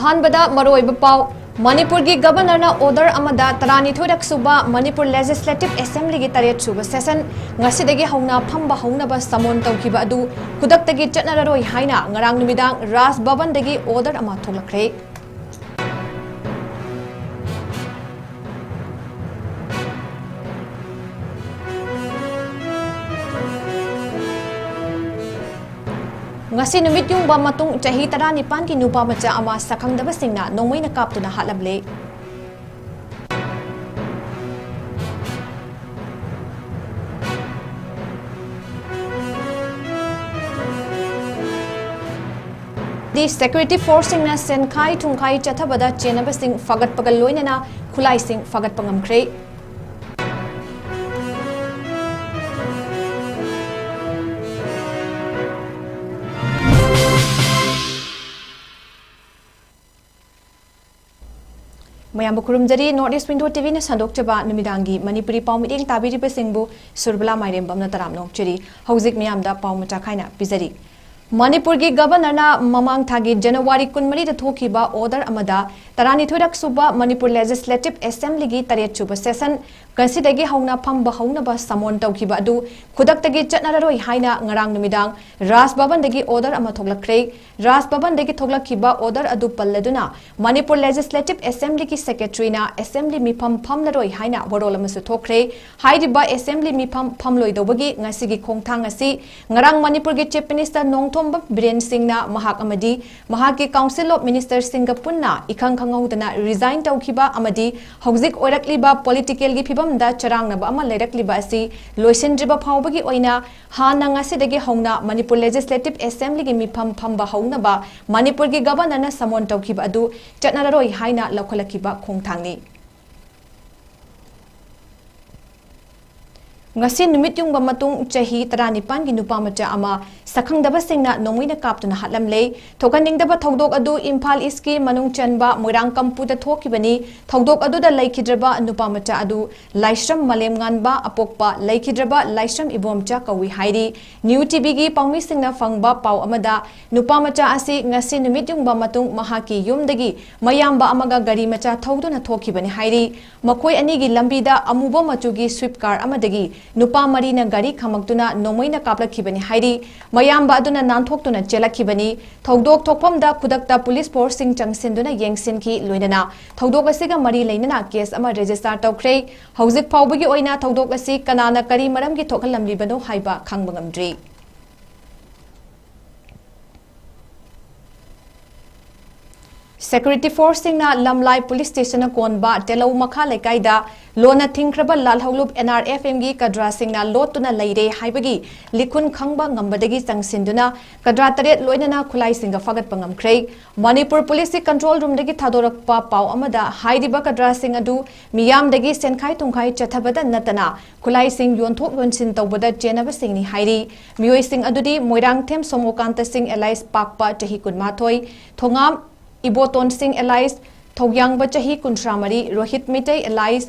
अहानबदा मरोइब पाव मणिपुर की governor order अमदा 32रक सुबा Manipur legislative assembly की 3 सुबा सेशन ngasiदगी हौना फंबा हौनबा समोन तौखिबा अदु खुदक्तगी चटनररोय हाइना ngarang numidang Raj Bhavan दगी order अमा थोलखरे ngasi numit yung ba matung chahi 19 ki nupa macha ama sakhangdaba singna nongmaina kaptuna halamle the security force singna senkhai thungkhai chathabada chenaba sing fagat pagal loinana khulai sing fagat pangamkhre Mayam kurumjari North East Window TV na sandok chaba numidangi manipuri paw meeting tabiri pesingbu surbala mairem bamna taram nokchiri hauzik miyam da paw macha khaina pizari Manipur ki governor na mamang thagi January 13 da thokiba order amada 32rक सुबा Manipur legislative assembly की 3 सुबा session गसिदगी हौना फंबा हौनबा समोन तौखिबा अदु खुदक्तगी चटनररोय हाइना ngarang numidang Raj Bhavan दगी order अमा थोगलखरे राज भवन दगी थोगलखिबा order अदु पल्लदुना Manipur legislative assembly की सेक्रेटरी ना असेंबली मिफम फमनरोय हाइना वरोल अमसु थोखरे हाइदिबा असेंबली मिफम फमलोइदोबगी ngasiगी खोंगथांग asi ngarang मणिपुर की चीफ मिनिस्टर नोंगथोंबा बिरेन सिंह ना महाक अमदी महाक की काउंसिल ऑफ मिनिस्टर सिंह पुन्ना इखंग खंगौदना रिजाइन तौखिबा अमदी हौजिक ओरकलिबा पॉलिटिकल की फिबमदा चरांगनबा अमा लेरकलिबा असि लोइसेंद्रिबा फावबगी ओइना हाना ngasiदगी हौना मणिपुर लेजिस्लेटिव असेंबली की मिफम फंबा हौनबा मणिपुर की गवर्नर ना समोन तौखिबा अदु चटनररोय हाइना लौखलखिबा खोंगथांगनी ngasi numit yung matung chahi 19 ki nupa macha ama sakhangdaba singna nongmina kaptuna hatlamle thokaningdaba thodok adu Imphal East ki manung chanba Moirang Kampu da thokibani thodok adu da laikhidraba nupa macha adu Laishram Malemnganba apokpa laikhidraba Laishram Ibomcha kawi hairi newtv gi pawmi singna fangba paw amada nupa macha asi ngasi numit yung matung mahaki yumdagi mayamba amaga gari macha thoduna thokibani hairi makoi ani gi lambi da amubo machugi swift car amadagi nupa marina gari khamakduna nomoina kaplakibani hairi mayamba aduna nanthokduna chelakibani thodok thokpam da khudakta police force sing changsinduna yengsinki loinana thodok asiga mari leinana case ama register tawkhre hauzik phawbagi oina thodok asi kanana kari maram gi thokhalamlibano haiba khangbangamdri Security force singna lamlai police station na konba telau makha lekaida lona thingkraba lalhaulup NRFM gi kadra singna lotuna leire haibagi likhun khangba ngambadagi changsinduna kadra taret loinana khulai singa fagat pangamkhre Manipur police control room dagi thadorakpa paw amada haidiba kadra sing adu miyam dagi senkhai tungkhai chathabada natana khulai sing yonthok yonsin tawbada chenaba singni hairi mioi sing adudi Moirang Them Somokanta Singh Allies pakpa chahi kunmathoi thongam Iboton Singh Allies Thogyangba chahi kuntramari Rohit Mitei Allies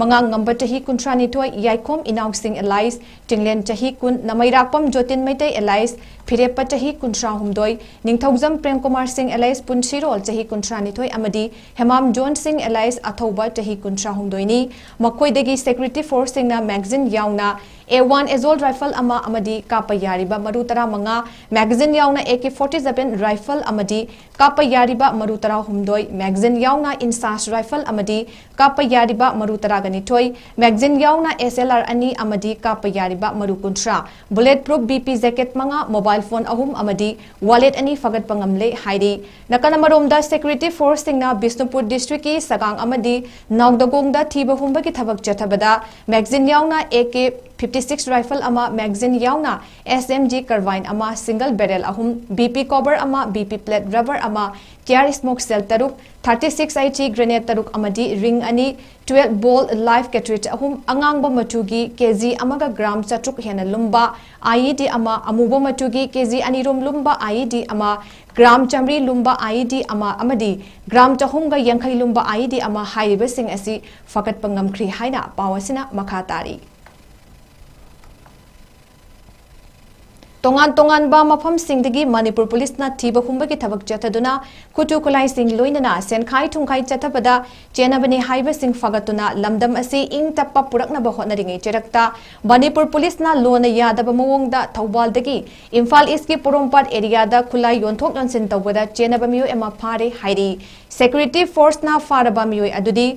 Mangang ngamba chahi kuntranithoi Yaikkom Inaw Singh Allies Tinglen chahi kun Namairakpam Jotin Mitei Allies Phirepa chahi kuntrahumdoi Ningthaujam Premkumar Singh Allies Punchirol chahi kuntranithoi amadi Hemam John Singh Allies Athauba chahi kuntrahumdoini makoidagi security force singna magazine yauna A1 Azol rifle ama amadi kapa yariba maru tara manga magazine yauna AK47 rifle amadi kapa yariba maru tara humdoi magazine yauna insas rifle amadi kapa yariba maru tara gani toy magazine yauna SLR ani amadi kapa yariba maru kuntra bulletproof BP jacket manga mobile phone ahum amadi wallet ani fagat pangamle hairi nakana maromda security force singna Bisnupur district ki sagang amadi Naugdagongda thiba humba ki thabak chathabada magazine yauna AK56 rifle ama magazine yauna SMG carbine ama single barrel ahum BP cover ama BP plate rubber ama Tiar smoke cell taruk 36 IT grenade taruk amadi ring ani 12 ball live cartridge ahum angangba matugi kg amaga gram chatruk hena lumba IED ama amubo matugi kg ani rom lumba IED ama gram chamri lumba IED ama amadi gram chahumga yankhai lumba IED ama hairiba sing asi fakat pangamkhri haina pawasina makha tari तोंगान बा मफम सिंगदगी Manipur police ना थीबा हुंबगी थबक चथदुना खुटु खुलाई सिंग लोइनना सेनखाई थुंखाई चथबदा चेनबनी हाइबा सिंग फगतुना लमदम असी इंग तप्पा पुरकनबा होटनरिंगै चेरक्ता Manipur police ना loan यादबा मवोंगदा थौबालदगी Imphal east की पोरोंपाट एरियादा खुलाई योंथोक योंसिन तौबदा चेनबा मियो एमा फारे हाइरी security force ना फारबा मियो अदुदी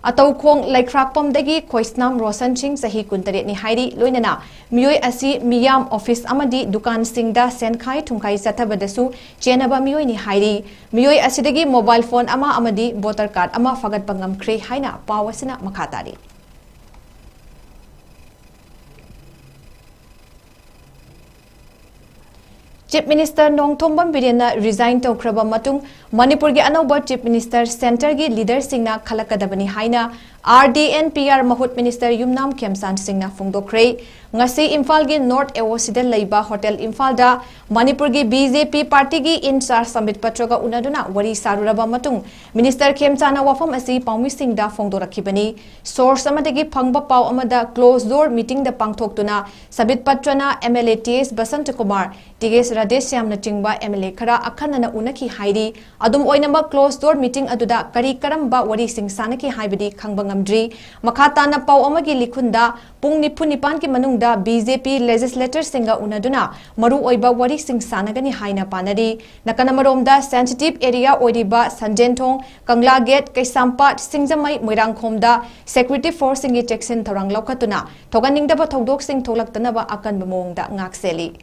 अतौखोंग लैख्राकपमदगी खोइस्नाम रोशन सिंह सही 19 नि हाइरी लोइनना मियोय असि मियाम ऑफिस अमदी दुकान सिंगदा सेनखाई थुंखाई चथबदसु चेनबा मियोय नि हाइरी मियोय असिदगी मोबाइल फोन अमा अमदी वोटर कार्ड अमा फगत पंगमख्रे हाइना पावसिना मखातारी चीफ मिनिस्टर नोंगथोंबम बिरेना रिजाइन तौख्रबा मतुंग मणिपुर के अनौबा चीफ मिनिस्टर सेंटर की लीडर सिंगना खलकदबनी हाइना RDNPR महूत मिनिस्टर युमनाम खेमसान सिंगना फोंदोख्रे ngasi इम्फाल की नॉर्थ एवोसिदा लैबा होटल इम्फाल दा मणिपुर की BJP पार्टी की इंचार्ज समित पत्रगा उनादुना वरी सारुरबा मतुंग मिनिस्टर खेमचाना वफम असि पाउमी सिंगदा फोंदोरखिबनी सोर्स अमदगी फंगबा पाउ अमदा क्लोज डोर मीटिंग दा पांगथोक्तुना समित पत्रना MLA TS Basant Kumar TS Radhesh श्यामना चिंगबा MLA खरा अखनना उनकी हाइरी अदुम ओइनबा क्लोज डोर मीटिंग अदुदा करी करमबा वरी सिंग सानकी हाइबदी खंगबंगमद्री मखाताना पाउ अमगी लिखुंदा पुंग निफु निपान की मनुंगदा BJP लेजिस्लेटर सिंगा उनादुना मरु ओइबा वरी सिंग सानगनी हाइना पानरी नकनमरोमदा सेंसिटिव एरिया ओइरिबा संजेंथोंग कंगला गेट कैसामपाट सिंगजमई मोइरांगखोमदा सिक्योरिटी फोर्स सिंगी टेक्सिन थौरांग लौखतुना थोगनिंगदबा थौदोक सिंग थोलक्तनबा अकनबा मोंगदा ngakसेली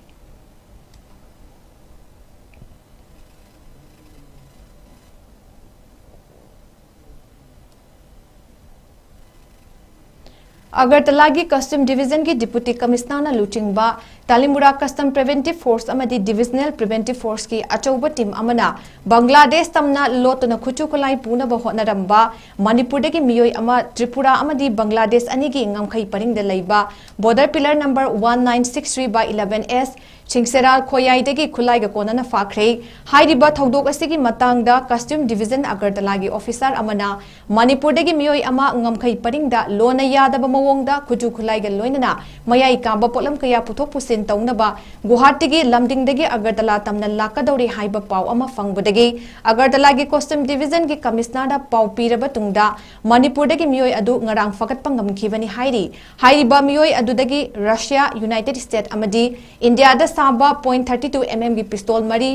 अगरतला की कस्टम डिवीजन की डिप्यूटी कमिश्नर लुचिंगबा तालिमुरा कस्टम प्रिवेंटिव फोर्स अमदी डिविजनल प्रिवेंटिव फोर्स की अचौबा टीम अमना बांग्लादेश तमना लोटना खुचु खुलाई पुनबा होटनरंबा मणिपुर की मियोय अमा त्रिपुरा अमदी बांग्लादेश अनी की ngमखै परिंग द लैबा बॉर्डर पिलर नंबर 1963/11S चिंगसेरा खोयाइदगी खुलाइगा कोनना फाख्रे हाइरिबा थौदोक असिगी मतंगदा कस्टम डिवीजन अगरतला की ऑफिसर अमना मणिपुर दगी मियोय अमा ngमखै परिंगदा लोना यादबा मवोंगदा खुचु खुलाइगा लोइनना मयाई काबा पोलम कया पुथोक पुसिन तौनबा गुवाहाटी लमदिंगदगी अगरतला तमना लाकदौरी हाइबा पाउ अमा फंगबदगी अगरतला की कस्टम डिवीजन की कमिश्नर पाउ पीरबा तुंगदा मणिपुर दगी मियोय अदु ngarang फगत पंगमखिबनी हाइरी हाइरिबा मियोय अदुदगी रशिया यूनाइटेड स्टेट अमदी इंडिया दा साबा .32 mm की पिस्तौल मरी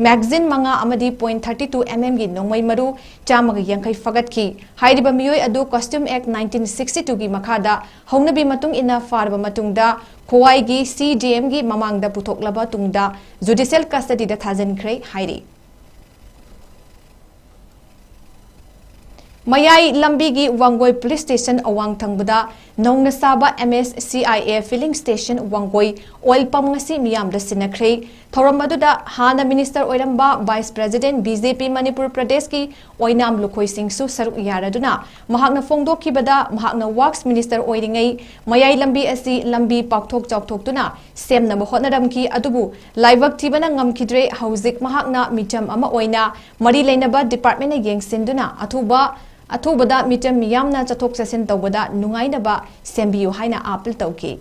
मैगजीन मंगा अमदी .32 mm की नोंगमई मरु चामग यंखै फगतखि हाइरिबा मियोय अदु कस्टम एक्ट 1962 की मखादा हौनबी मतुंग इना फारबा मतुंगदा खोवाई की CDM की ममांगदा पुथोकलबा तुंगदा जुडिशियल कस्टडी दा थाजनख्रे हाइरी मयाई लंबी की वांगोई पुलिस स्टेशन अवांग थंगबदा नौना साबा MSCIA filling station Wangoi oil pump ngasi मियाम दा सिनख्रे थौरमदुदा हाना मिनिस्टर ओइरंबा vice president BJP Manipur Pradesh की ओइनाम लुखोई सिंगसु सरुक यारदुना महाकना फोंगदोखिबदा महाकना वर्क्स मिनिस्टर ओइरिंगै मयाई लंबी असि लंबी पाक्थोक चौथोक्तुना सेमनबा होटनरमखि अदुबु लाइवक थिबना ngमखिद्रे हौजिक महाकना मिचम अमा ओइना मरी लेनबा डिपार्टमेंट येंगसिंदुना अथुबदा मिचम मियामना चथोक चसिन तौबदा नुंगाइनबा सेंबियु हाइना अपील तौखि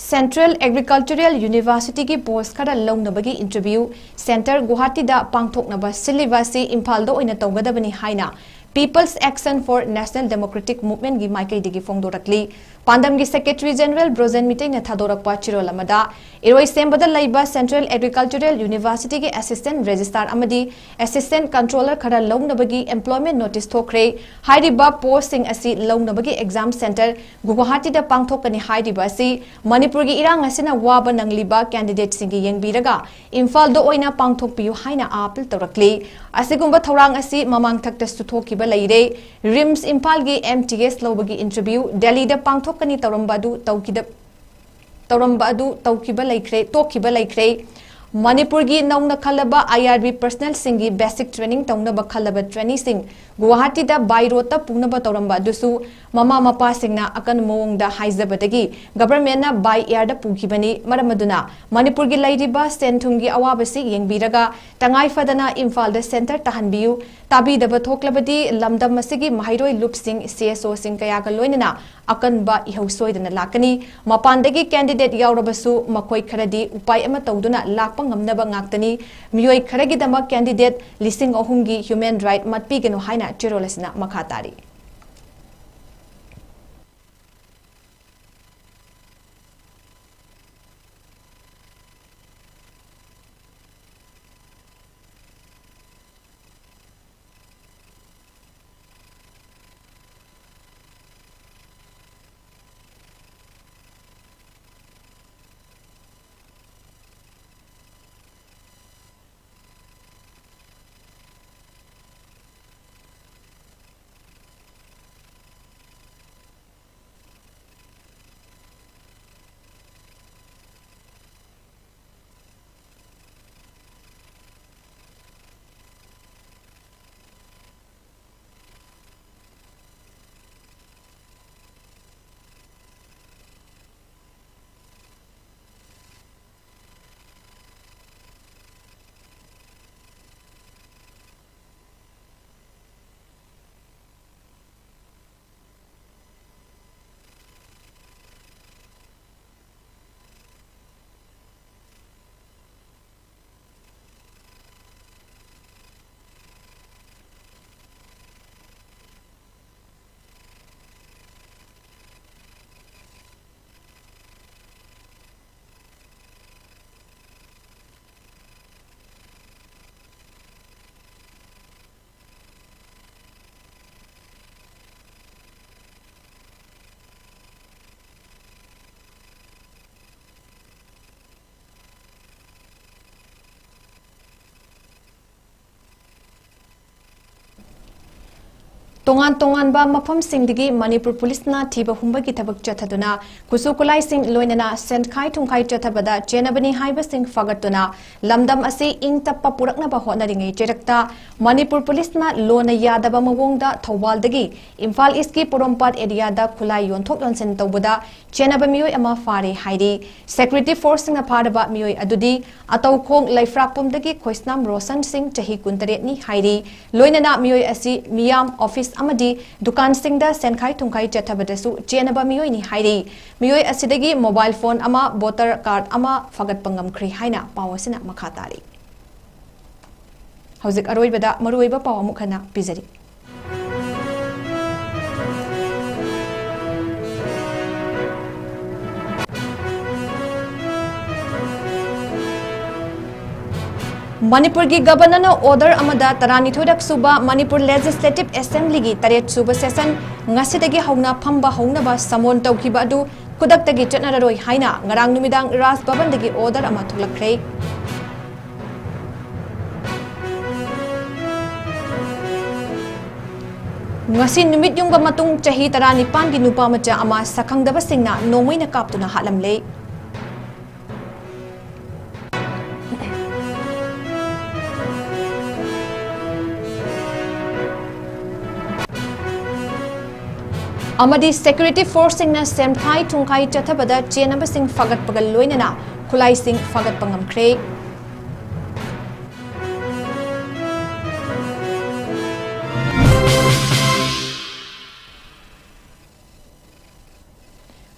सेंट्रल एग्रीकल्चरल यूनिवर्सिटी की पोस्ट खरा लौनबगी इंटरव्यू सेंटर गुवाहाटी दा पांगथोकनबा सिलिवासी इम्फाल दा ओइना तौगदबनी हाइना people's action for national democratic movement की माइकैदगी फोंदोरकली पांडम की सेक्रेटरी जनरल ब्रोजेन मीटिंग थादोरकपा चिरोल अमदा इरोई सेंबदा लैबा सेंट्रल एग्रीकल्चरल यूनिवर्सिटी के असिस्टेंट रजिस्ट्रार अमदी असिस्टेंट कंट्रोलर खरा लौनबगी एम्प्लॉयमेंट नोटिस थोखरे हाइरिबा पोस्टिंग असि लौनबगी एग्जाम सेंटर गुवाहाटी दा पांगथोकनी हाइरिबा असि मणिपुर की इरांग असिना वाबा नंगलिबा कैंडिडेट सिंगी यंगबिरगा इम्फाल दो ओइना पांगथोकपियु हाइना अपील तौरकली असिगुंबा थौरांग असि ममांग थक्ता सुथोकिबा लैरे रिम्स इम्फाल की MTS लौबगी इंटरव्यू दिल्ली दा पांगथोकनी तौरंबादु तौकिबा लैख्रे manipur gi nauna khalaba IRB personnel singi basic training taunaba khalaba trainee sing Guwahati da by road ta punaba tauramba dusu mama mapa singna akan moong da haizabadagi government na by air da pukibani maramaduna manipur gi laidiba senthum gi awabasi yengbiraga tangai fadana imphal da center tahanbiu tabi da bathoklabadi lamdam masigi mahairoi loop sing CSO sing kaya ga loinana akan ba ihausoidana lakani mapandagi candidate yaurabasu makoi kharadi upai ama tauduna lakpa ngamnaba ngaktani miyoi kharagi dama candidate lising ohumgi human right matpigeno haina chirolasina makhatari tongan ba mafam singdigi manipur police na thiba humba gi thabak chathaduna kusu kulai sing loinana senkhai thungkhai chathabada chenabani haiba sing fagatuna lamdam ase ing tappa purakna ba honaringai cherakta manipur police na lona yadaba mawongda thawal dagi imphal east ki porompat area da khulai yonthok yonsen tawbada chenaba miyoi ama fare hairi security force na phadaba miyoi adudi atau khong laifrak pum dagi khoisnam rosan sing chahi 19 ni hairi loinana miyoi asi miyam office amadi dukan singda senkhai thungkhai chathabadasu chenaba miyoi ni hairi miyoi asidagi mobile phone ama voter card ama fagat pangam khri haina pawasina makhatari hauzik aroibada maruiba pawamu khana pizari Manipur gi governor order amada tarani thodak suba Manipur Legislative Assembly gi taret suba session ngasidagi hauna phamba hauna ba samon tawkiba adu kudak tagi chatnararoi haina ngarang numidang Raj Bhavan dagi order ama thulakre ngasi numit yung ba matung chahi tarani pan gi nupa macha ama sakhangdaba singna nomoina kaptuna halamle amadi security force singna senkhai thungkhai chathabada chenaba sing fagat pagal loinana khulai sing fagat pangam khre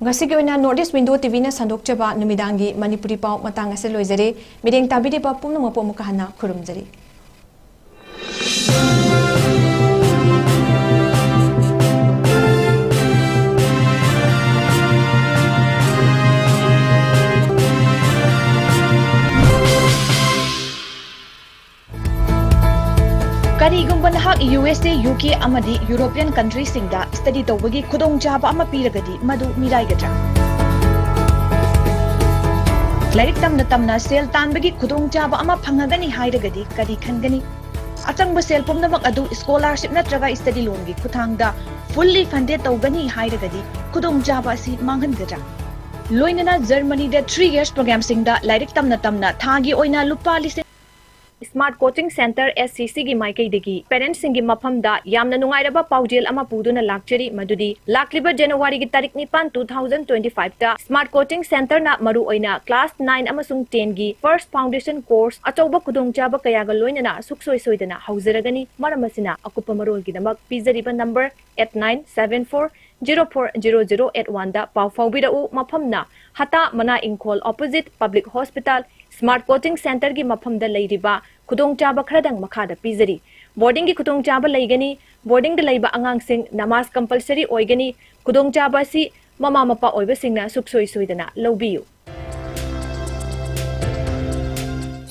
ngasi ge oina Northeast Window TV na sandok chaba numidangi manipuri pau matang ase loizare mideng tabide ba pumna mapo mukahana khurumjari Karigumba nahak USA, UK amadi European countries singda study tawbagi khudong chaba ama piragadi madu mirai gadra Lairik tamna sel tanbagi khudong chaba ama phangagani hairagadi kadi khangani achangba sel pumnamak adu scholarship natraga study loan gi khuthangda fully funded tawgani hairagadi khudong chaba si manghan gadra लोइनना Germany दे 3 years program सिंगदा लाइरिक तमना तमना थागी ओइना लुपा लिसिंग स्मार्ट कोचिंग सेंटर SCC की माइकईदगी पेरेंट्स सिंगी मफमदा यामना नुंगाइरबा पाउजेल अमा पुदुना लाक्चरी मदुदी लाक्लिबा जनवरी की तारीख 9 2025 ता स्मार्ट कोचिंग सेंटर ना मरु ओइना क्लास 9 अमसुंग 10 की फर्स्ट फाउंडेशन कोर्स अचौबा खुदोंचाबा कयागा लोइनना सुखसोय सोयदना हौजरगनी मरमसिना अकुपा मरोल की दमक पिजरीबा नंबर 8974040081 दा पाउ फाउबिरउ मफमना हता मना इंखोल opposite public hospital smart coaching center की मफम दा लैरिबा खुदोंचाबा खरदंग मखादा पिजरी बोर्डिंग की खुदोंचाबा लैगनी बोर्डिंग दा लैबा अंगांगसिंग नमाज कंपलसरी ओइगनी खुदोंचाबा सी ममा मपा ओइबसिंगना सुखसोय सोयदना लौबियु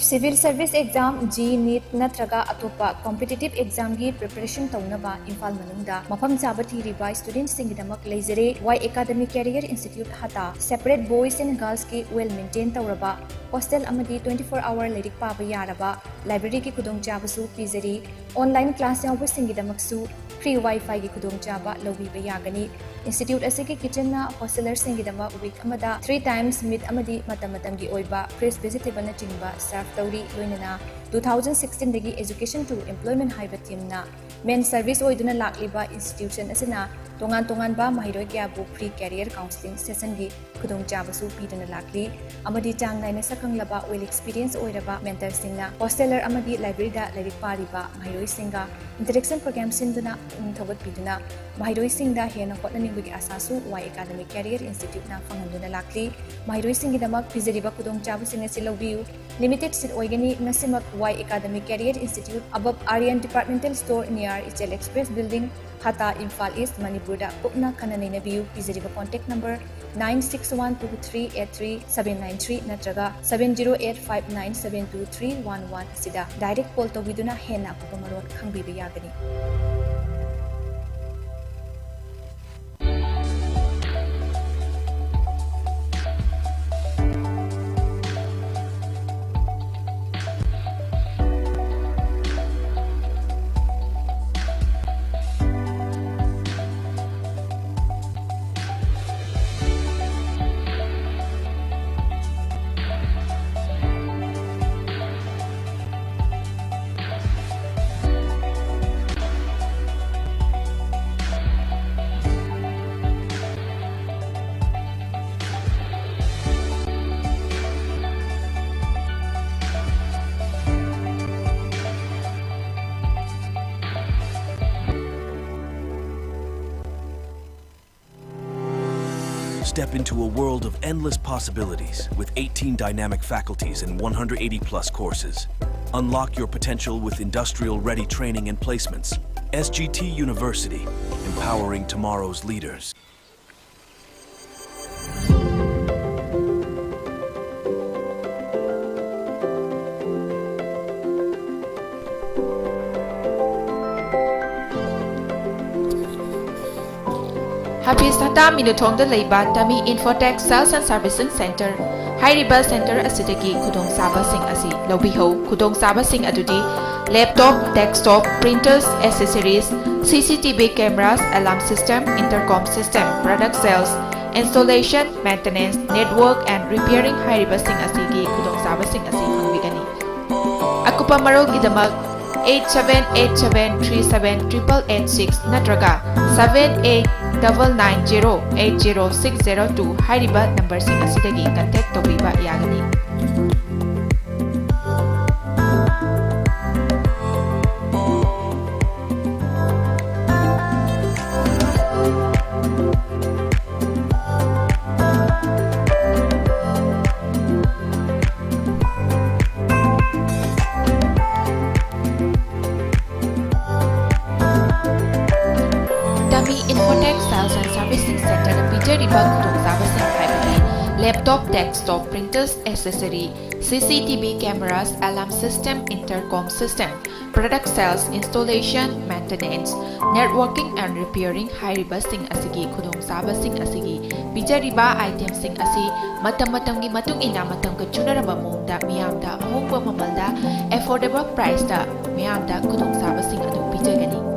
civil service exam JEE NEET नत्रगा अतोपा कॉम्पिटिटिव एग्जाम की प्रिपरेशन तौनबा इम्फाल मनुंगदा मफम चाबा थीरिबा स्टूडेंट्स सिंगिदमक लेजरे वाई एकेडमिक कैरियर इंस्टीट्यूट हता सेपरेट बॉयज एंड गर्ल्स की वेल मेंटेन तौरबा हॉस्टल अमदी 24 आवर लेरिक पाबा यारबा लाइब्रेरी की खुदोंचाबसु पिजरी ऑनलाइन क्लास यावबा सिंगिदमकसु फ्री वाईफाई की खुदोंचाबा लौबिबा यागनी इंस्टीट्यूट असिकी किचन ना हॉस्टलर सिंगिदमा वीक अमदा 3 times मीट अमदी मतम मतम की ओइबा फ्रेश वेजिटेबल न चिंबा सर्व तौरी लोइनना 2016 दगी एजुकेशन टू एम्प्लॉयमेंट हाइबा टीमना मेन सर्विस ओइदुना लाक्लिबा इंस्टीट्यूशन असना तोंगान तोंगान बा महिरोय ग्याबु फ्री कैरियर काउंसलिंग सेशन की खुदोंचाबसु पीदना लाक्ली अमदी चांग नाइना सकंगलबा वेल एक्सपीरियंस ओइरबा मेंटर सिंगना हॉस्टलर अमदी लाइब्रेरी दा लाइरिक पारिबा महिरोय सिंगा इंटरेक्शन प्रोग्राम सिंदुना थगत पीदुना महिरोय सिंगदा हेना होटननिंग आसासु वाई एकेडमिक कैरियर इंस्टीट्यूट ना फंगंदुना लाक्ली महिरोय सिंगिदमक पिजरिबा खुदोंचाबसिंग असि लौबियु लिमिटेड सीट ओइगनी नसिमक वाई एकेडमिक कैरियर इंस्टीट्यूट अब आर्यन डिपार्टमेंटल स्टोर नियर इचल एक्सप्रेस बिल्डिंग हता इम्फाल ईस्ट मनपुर दा कुपना खननैनबियु पिजरिबा कॉन्टैक्ट नंबर 9612383793 नत्रगा 7085972311 सिदा डायरेक्ट कॉल तौबिदुना हेना कुपमरोन खंगबिबा यागनी Step into a world of endless possibilities with 18 dynamic faculties and 180 plus courses. Unlock your potential with industrial-ready training and placements. SGT University, empowering tomorrow's leaders. Habis Hata Minutong the Leiba Dami Infotech Sales and Servicing Center Hairiba Center Asidagi Kudong Saba Sing Asi Lobiho Kudong Saba Sing Adudi Laptop, desktop, printers, accessories, CCTV cameras, alarm system, intercom system, product sales, installation, maintenance, network and repairing Hairiba Sing Asigi Kudong Saba Sing Asi Hangbigani Akupa Marog Idamak 8787378886 Natraga 7899080602 Hairiba number sing asidagi contact tobiba yagani. Infotech Sales and Servicing Center Pijariba Kudong Saba Sing Haibagi Laptop, desktop, printers, accessory, CCTV cameras, alarm system, intercom system, product sales, installation, maintenance, networking and repairing Hairiba Sing Asigi Kudong Saba Sing Asigi Pijariba item Sing Asi Matam-matamgi matung ina matam ka chunaraba mongda miyamda ahongba mamalda affordable price da miyamda Kudong Saba Sing adu pijagani.